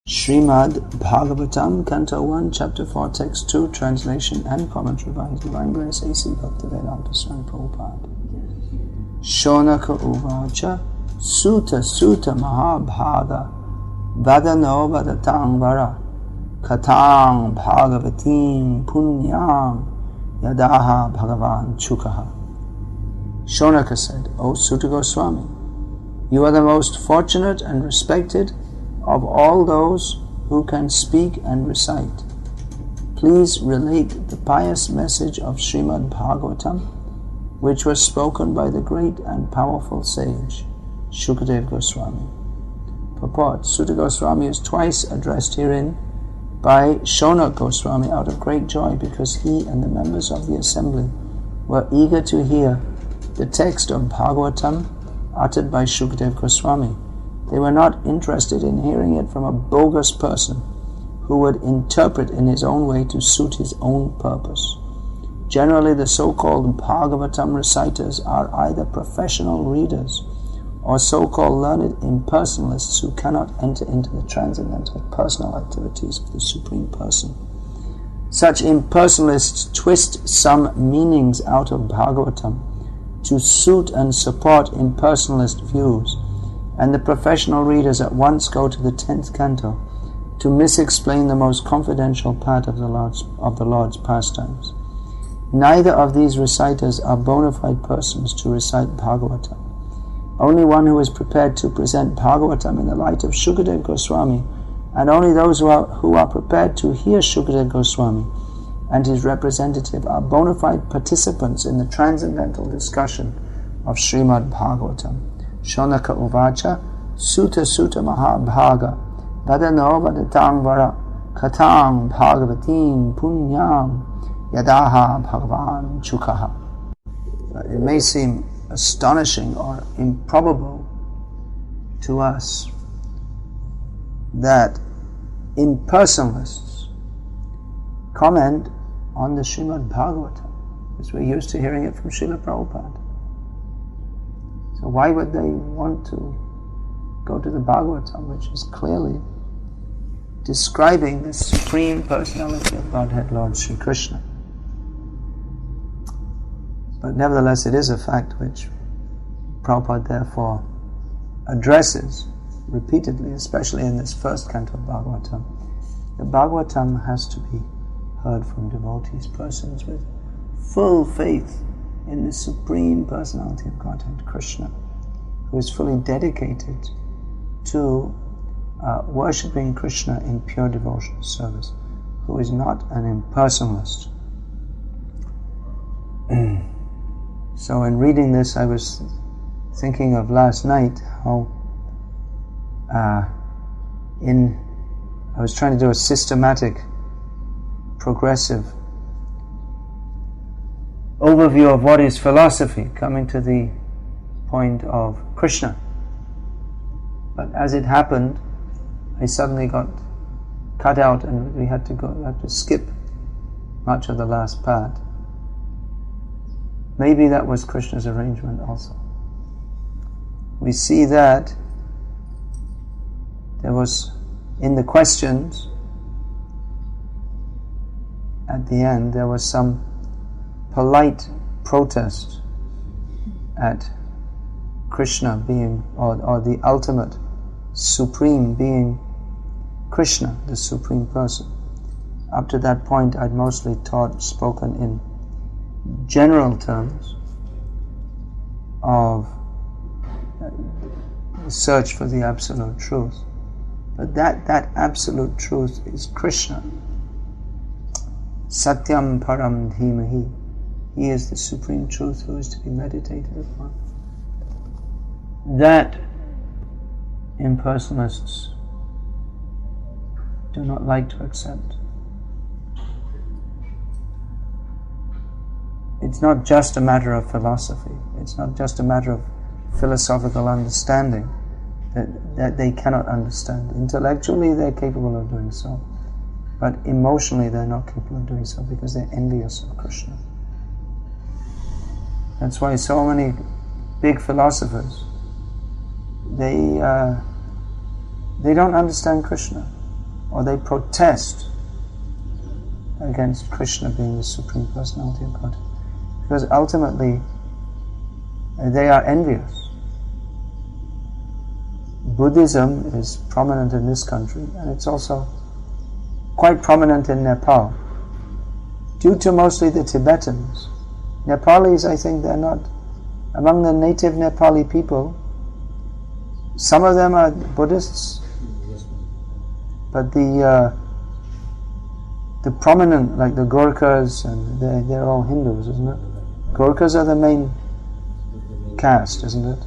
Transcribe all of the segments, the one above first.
Srimad Bhagavatam, Canto 1, Chapter 4, Text 2, Translation and Commentary by His Divine Grace A.C. Bhaktivedanta Swami Prabhupada. Shonaka Uvacha Sutta Sutta Mahabhaga Vadano Vadatang Vara Katang Bhagavatim Punyam Yadaha Bhagavan Chukaha. Shonaka said, O Sutta Goswami, you are the most fortunate and respected of all those who can speak and recite. Please relate the pious message of Srimad Bhagavatam, which was spoken by the great and powerful sage, Shukadeva Goswami. Purport: Sutta Goswami is twice addressed herein by Shonak Goswami out of great joy because he and the members of the assembly were eager to hear the text of Bhagavatam uttered by Shukadeva Goswami. They were not interested in hearing it from a bogus person who would interpret in his own way to suit his own purpose. Generally, the so-called Bhagavatam reciters are either professional readers or so-called learned impersonalists who cannot enter into the transcendental personal activities of the Supreme Person. Such impersonalists twist some meanings out of Bhagavatam to suit and support impersonalist views, and the professional readers at once go to the 10th canto to misexplain the most confidential part of the Lord's pastimes. Neither of these reciters are bona fide persons to recite Bhagavatam. Only one who is prepared to present Bhagavatam in the light of Shukadeva Goswami, and only those who are prepared to hear Shukadeva Goswami and his representative are bona fide participants in the transcendental discussion of Srimad Bhagavatam. Shonaka Uvacha Sutta Sutta Mahabhaga Vadano Vadatang Vara Katang Bhagavatim Punyam Yadaha Bhagavan Chukaha. It may seem astonishing or improbable to us that impersonalists comment on the Srimad Bhagavatam, because we're used to hearing it from Srila Prabhupada. So why would they want to go to the Bhagavatam, which is clearly describing the Supreme Personality of Godhead, Lord Sri Krishna? But nevertheless, it is a fact which Prabhupada therefore addresses repeatedly, especially in this first canto of Bhagavatam. The Bhagavatam has to be heard from devotees, persons with full faith in the Supreme Personality of Godhead, Krishna, who is fully dedicated to worshipping Krishna in pure devotional service, who is not an impersonalist. So in reading this, I was thinking of last night how I was trying to do a systematic, progressive overview of what is philosophy, coming to the point of Krishna. But as it happened, I suddenly got cut out and we had to skip much of the last part. Maybe that was Krishna's arrangement also. We see that there was, in the questions, at the end, there was some polite protest at Krishna being, or the ultimate supreme being Krishna, the Supreme Person. Up to that point, I'd mostly spoken in general terms of the search for the absolute truth. But that absolute truth is Krishna. Satyam Param Dhimahi. He is the supreme truth who is to be meditated upon. That impersonalists do not like to accept. It's not just a matter of philosophy. It's not just a matter of philosophical understanding that they cannot understand. Intellectually they're capable of doing so, but emotionally they're not capable of doing so because they're envious of Krishna. That's why so many big philosophers, they don't understand Krishna. or they protest against Krishna being the Supreme Personality of God, because ultimately they are envious. Buddhism is prominent in this country, and it's also quite prominent in Nepal, due to mostly the Tibetans. Nepalis, I think they're not, among the native Nepali people, some of them are Buddhists, but the prominent, like the Gorkhas, and they're all Hindus, isn't it? Gorkhas are the main caste, isn't it?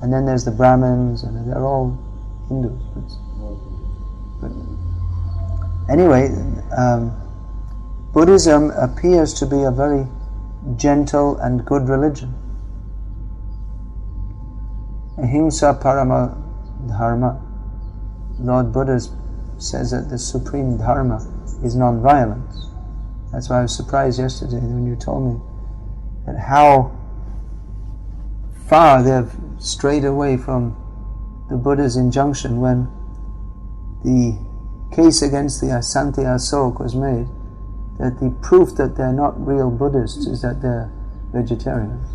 And then there's the Brahmins, and they're all Hindus. But anyway, Buddhism appears to be a very gentle and good religion. Ahimsa parama dharma. Lord Buddha says that the supreme dharma is non-violence. That's why I was surprised yesterday when you told me that how far they've strayed away from the Buddha's injunction when the case against the Asanti Asok was made, that the proof that they're not real Buddhists is that they're vegetarians.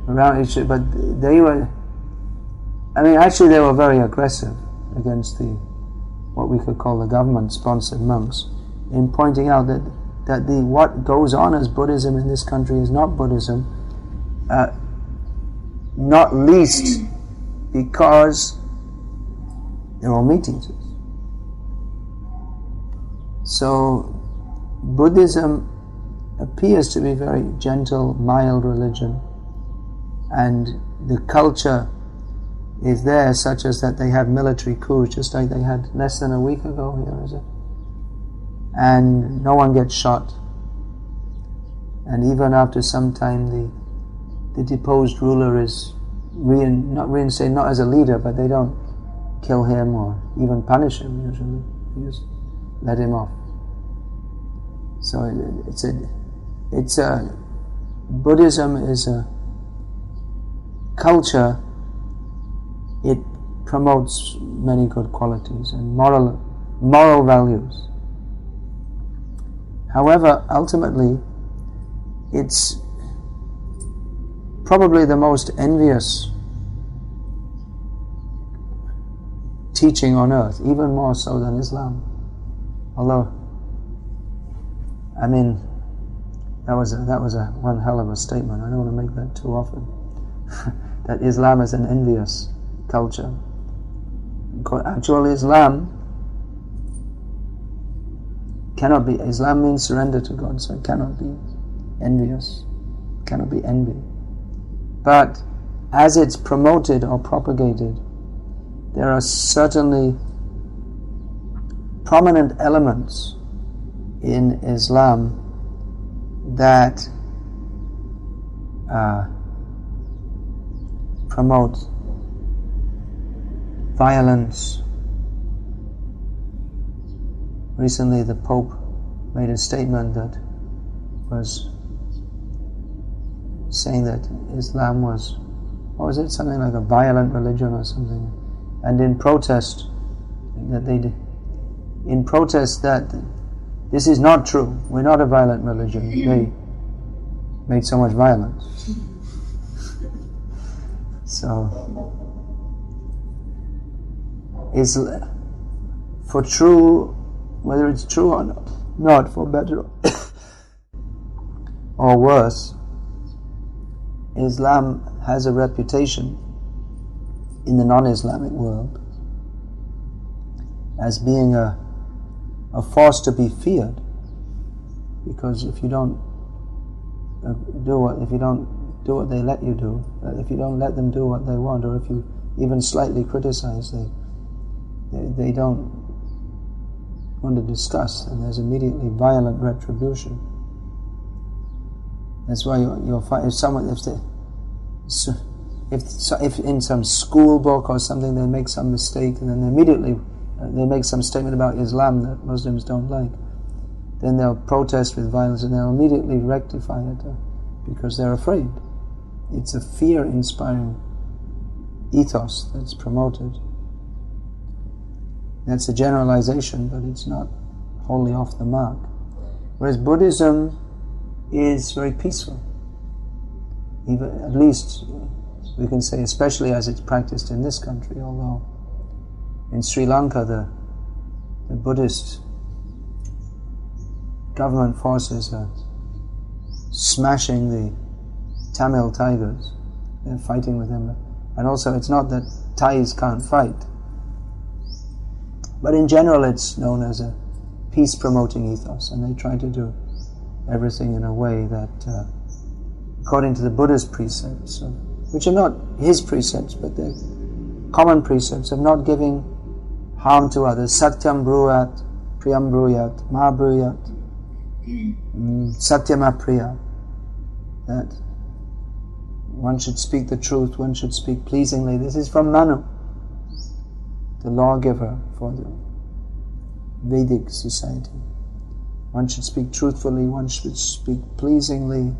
But they were, actually they were very aggressive against what we could call the government-sponsored monks, in pointing out that what goes on as Buddhism in this country is not Buddhism, not least because they're all meat eaters. So Buddhism appears to be a very gentle, mild religion, and the culture is there such as that they have military coups, just like they had less than a week ago here, is it? And no one gets shot. And even after some time the deposed ruler is not reinstated, not as a leader, but they don't kill him or even punish him usually. They just let him off. So Buddhism is a culture. It promotes many good qualities and moral values. However, ultimately, it's probably the most envious teaching on earth, even more so than Islam. Although, that was one hell of a statement. I don't want to make that too often. That Islam is an envious culture. Actually, Islam cannot be. Islam means surrender to God, so it cannot be envious. It cannot be envy. But as it's promoted or propagated, there are certainly prominent elements in Islam that promote violence. Recently the Pope made a statement that was saying that Islam was, what was it, something like a violent religion or something, and in protest that this is not true, we're not a violent religion, they made so much violence. So is for true, whether it's true or not, for better or worse, Islam has a reputation in the non-Islamic world as being a force to be feared, because if you don't do what they let you do, if you don't let them do what they want, or if you even slightly criticize, they don't want to discuss, and there's immediately violent retribution. That's why you'll find if in some school book or something they make some mistake, and then immediately they make some statement about Islam that Muslims don't like, then they'll protest with violence and they'll immediately rectify it because they're afraid. It's a fear-inspiring ethos that's promoted. That's a generalization, but it's not wholly off the mark. Whereas Buddhism is very peaceful. Even, at least we can say, especially as it's practiced in this country, although in Sri Lanka the Buddhist government forces are smashing the Tamil tigers. They're fighting with them. And also it's not that Thais can't fight, but in general it's known as a peace-promoting ethos, and they try to do everything in a way that, according to the Buddha's precepts, which are not his precepts, but they're common precepts of not giving harm to others. Satyam bruyat, priyam bruyat, ma bruyat, satyam apriya. That one should speak the truth, one should speak pleasingly. This is from Manu, the lawgiver for the Vedic society. One should speak truthfully, one should speak pleasingly.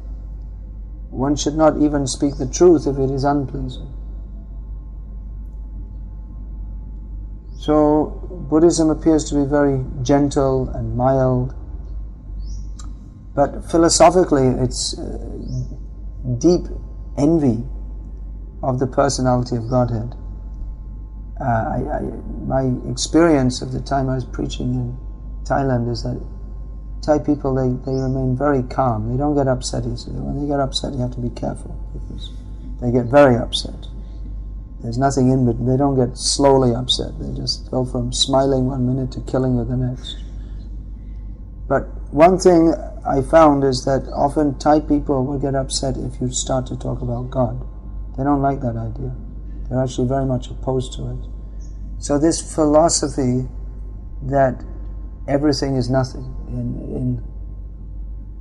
One should not even speak the truth if it is unpleasing. So Buddhism appears to be very gentle and mild, but philosophically it's deep envy of the personality of Godhead. My experience of the time I was preaching in Thailand is that Thai people, they remain very calm. They don't get upset easily. When they get upset, you have to be careful, because they get very upset. There's nothing in between. They don't get slowly upset. They just go from smiling one minute to killing you the next. But one thing I found is that often Thai people will get upset if you start to talk about God. They don't like that idea. They're actually very much opposed to it. So this philosophy that everything is nothing,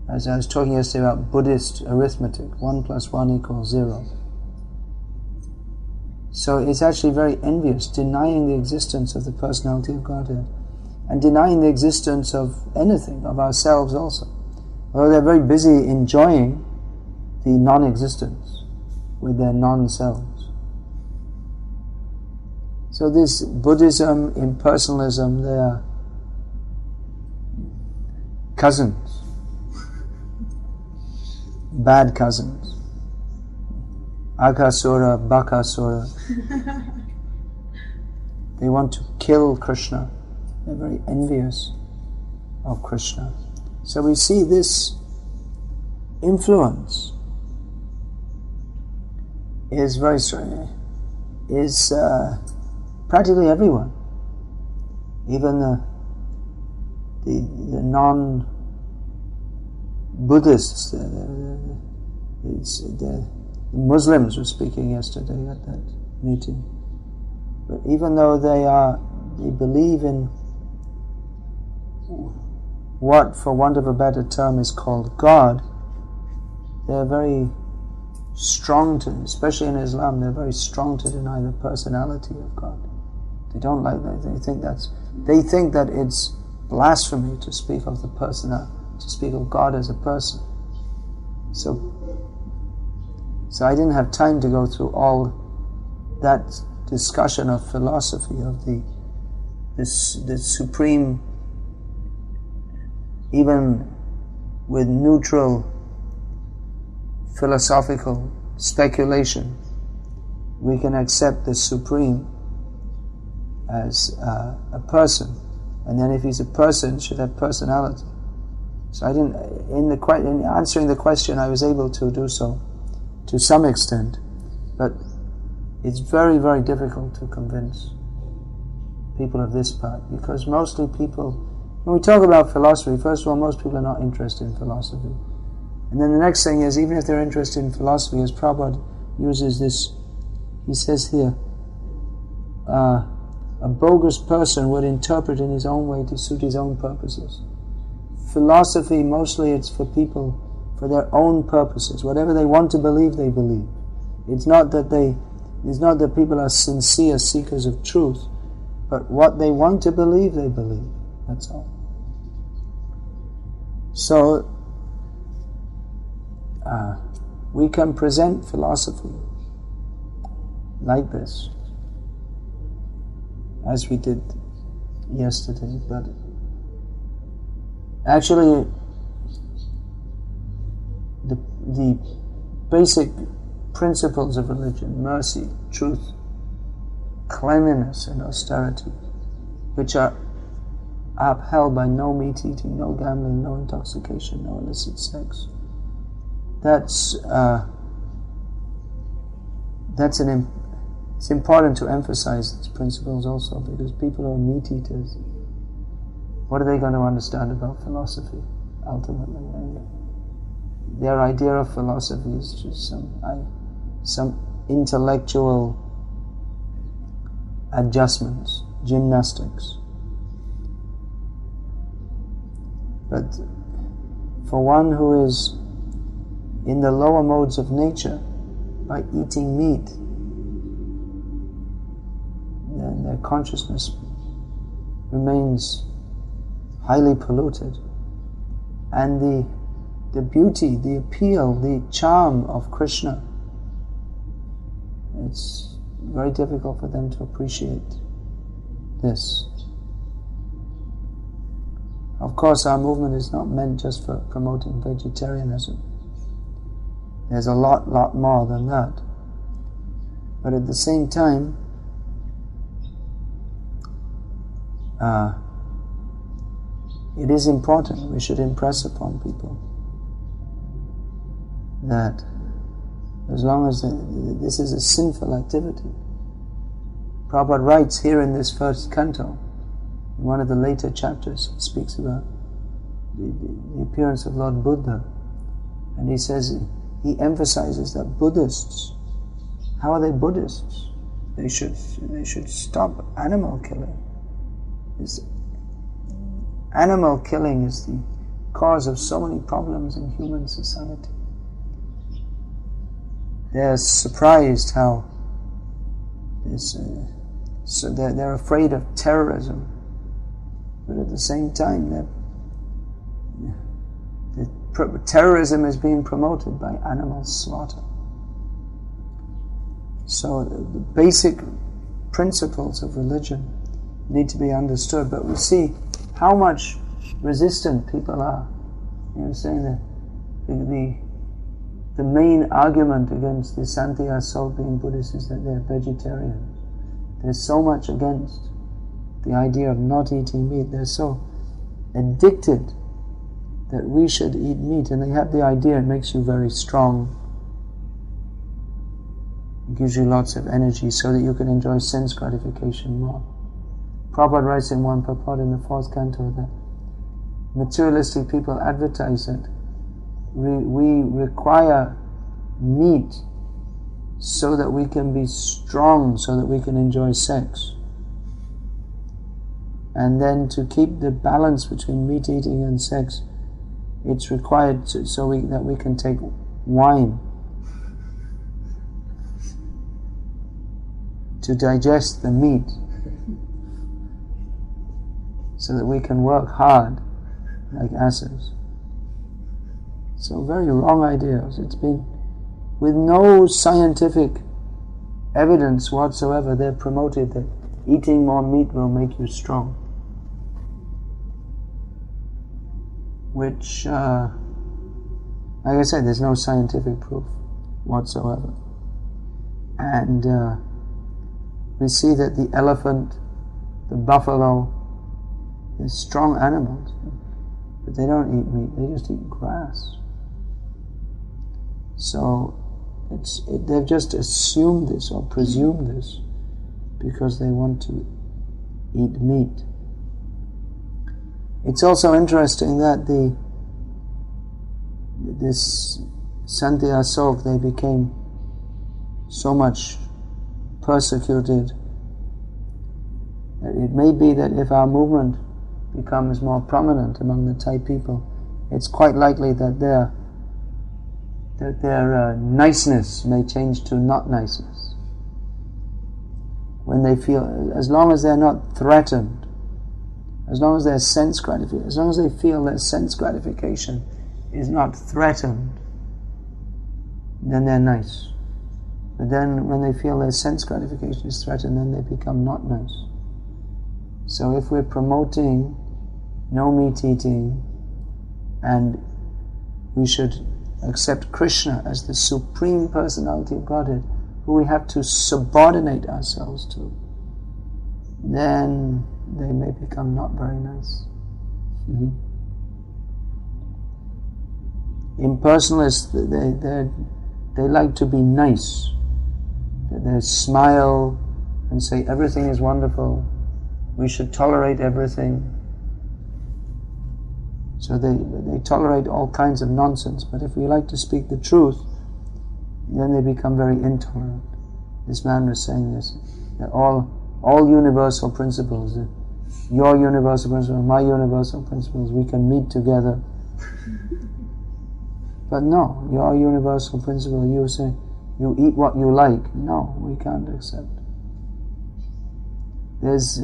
as I was talking yesterday about Buddhist arithmetic, 1 + 1 = 0. So it's actually very envious, denying the existence of the personality of Godhead, and denying the existence of anything, of ourselves also. Although they're very busy enjoying the non-existence with their non-selves. So this Buddhism, impersonalism, they are cousins, bad cousins. Akasura, Bakasura. They want to kill Krishna. They're very envious of Krishna. So we see this influence is very strong, is practically everyone, even the non-Buddhists, the Muslims were speaking yesterday at that meeting. But even though they believe in what, for want of a better term, is called God, they're very strong to, especially in Islam, they're very strong to deny the personality of God. They don't like that. They think that it's blasphemy to speak of the person, to speak of God as a person. So I didn't have time to go through all that discussion of philosophy of the supreme, even with neutral philosophical speculation, we can accept the supreme as a person, and then if he's a person, should have personality. So I didn't, in answering the question, I was able to do so to some extent, but it's very, very difficult to convince people of this part, because mostly people, when we talk about philosophy, first of all, most people are not interested in philosophy. And then the next thing is, even if they're interested in philosophy, as Prabhupada uses this, he says here, a bogus person would interpret in his own way to suit his own purposes. Philosophy, mostly it's for people, for their own purposes. Whatever they want to believe, they believe. It's not that people are sincere seekers of truth, but what they want to believe, they believe. That's all. So, we can present philosophy like this, as we did yesterday, but actually the basic principles of religion, mercy, truth, cleanliness and austerity, which are upheld by no meat eating, no gambling, no intoxication, no illicit sex. It's important to emphasize these principles also, because people who are meat eaters, what are they going to understand about philosophy ultimately? And their idea of philosophy is just some intellectual adjustments, gymnastics. But for one who is in the lower modes of nature, by eating meat, then their consciousness remains highly polluted, and the beauty, the appeal, the charm of Krishna, it's very difficult for them to appreciate this. Of course, our movement is not meant just for promoting vegetarianism. There's a lot more than that. But at the same time, it is important, we should impress upon people that as long as this is a sinful activity. Prabhupada writes here in this first canto, in one of the later chapters, he speaks about the appearance of Lord Buddha, and he says, he emphasizes that Buddhists, how are they Buddhists? They should stop animal killing. Animal killing is the cause of so many problems in human society. They're surprised how so they're afraid of terrorism, but at the same time terrorism is being promoted by animal slaughter. So the basic principles of religion need to be understood, but we see how much resistant people are. You know, saying that the main argument against the Santia Salt being Buddhist is that they're vegetarians. There's so much against the idea of not eating meat. They're so addicted that we should eat meat, and they have the idea it makes you very strong. It gives you lots of energy so that you can enjoy sense gratification more. Prabhupada writes in one purport in the fourth canto that materialistic people advertise that we require meat so that we can be strong, so that we can enjoy sex. And then to keep the balance between meat eating and sex, it's required that we can take wine to digest the meat, so that we can work hard like asses. So very wrong ideas. It's been, with no scientific evidence whatsoever, they're promoted that eating more meat will make you strong. Which, like I said, there's no scientific proof whatsoever. And we see that the elephant, the buffalo, they're strong animals, but they don't eat meat, they just eat grass. So they've just assumed this or presumed this because they want to eat meat. It's also interesting that this Santia Asok, they became so much persecuted that it may be that if our movement becomes more prominent among the Thai people, it's quite likely that their niceness may change to not niceness. When they feel, as long as they're not threatened, as long as their sense gratification, as long as they feel their sense gratification is not threatened, then they're nice. But then when they feel their sense gratification is threatened, then they become not nice. So if we're promoting no meat eating, and we should accept Krishna as the Supreme Personality of Godhead, who we have to subordinate ourselves to, then they may become not very nice. Impersonalists, they like to be nice. They smile and say everything is wonderful, we should tolerate everything. So they tolerate all kinds of nonsense, but if we like to speak the truth, then they become very intolerant. This man was saying this, that all universal principles, your universal principles, my universal principles, we can meet together. But no, your universal principle, you say, you eat what you like. No, we can't accept. There's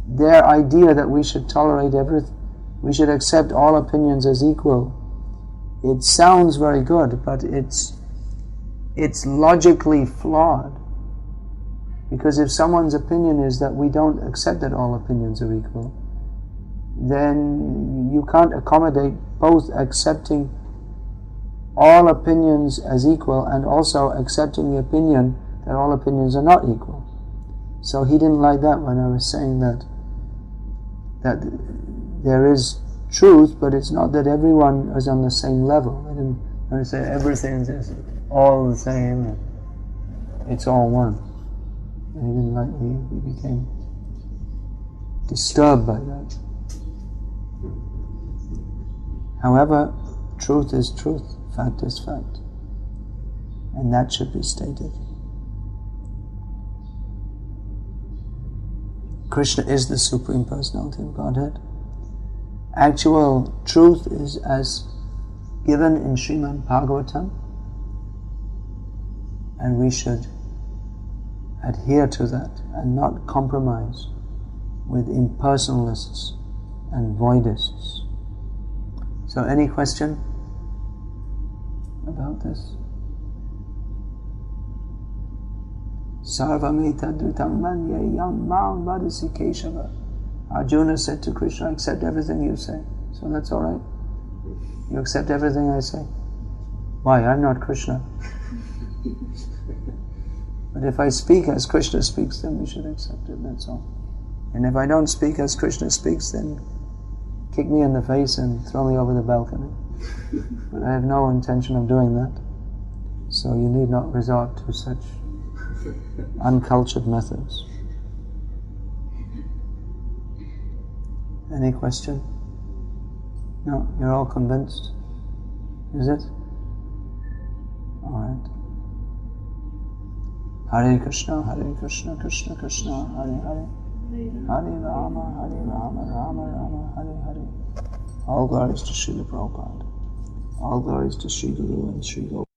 their idea that we should tolerate everything. We should accept all opinions as equal. It sounds very good, but it's logically flawed. Because if someone's opinion is that we don't accept that all opinions are equal, then you can't accommodate both accepting all opinions as equal and also accepting the opinion that all opinions are not equal. So he didn't like that when I was saying that there is truth, but it's not that everyone is on the same level. I didn't say everything is all the same, it's all one. And he didn't like me, he became disturbed by that. However, truth is truth, fact is fact, and that should be stated. Krishna is the Supreme Personality of Godhead. Actual truth is as given in Srimad Bhagavatam, and we should adhere to that and not compromise with impersonalists and voidists. So any question about this? Sarvameta manye yam mam vadasi Keshava. Arjuna said to Krishna, I accept everything you say. So that's all right. You accept everything I say. Why? I'm not Krishna. But if I speak as Krishna speaks, then we should accept it, that's all. And if I don't speak as Krishna speaks, then kick me in the face and throw me over the balcony. But I have no intention of doing that. So you need not resort to such uncultured methods. Any question? No, you're all convinced? Is it? Alright. Hare Krishna, Krishna Krishna, Hare Hare, Hare Rama, Rama Rama, Hare Hare. All glories to Srila Prabhupada. All glories to Sri Guru and Sri Govinda.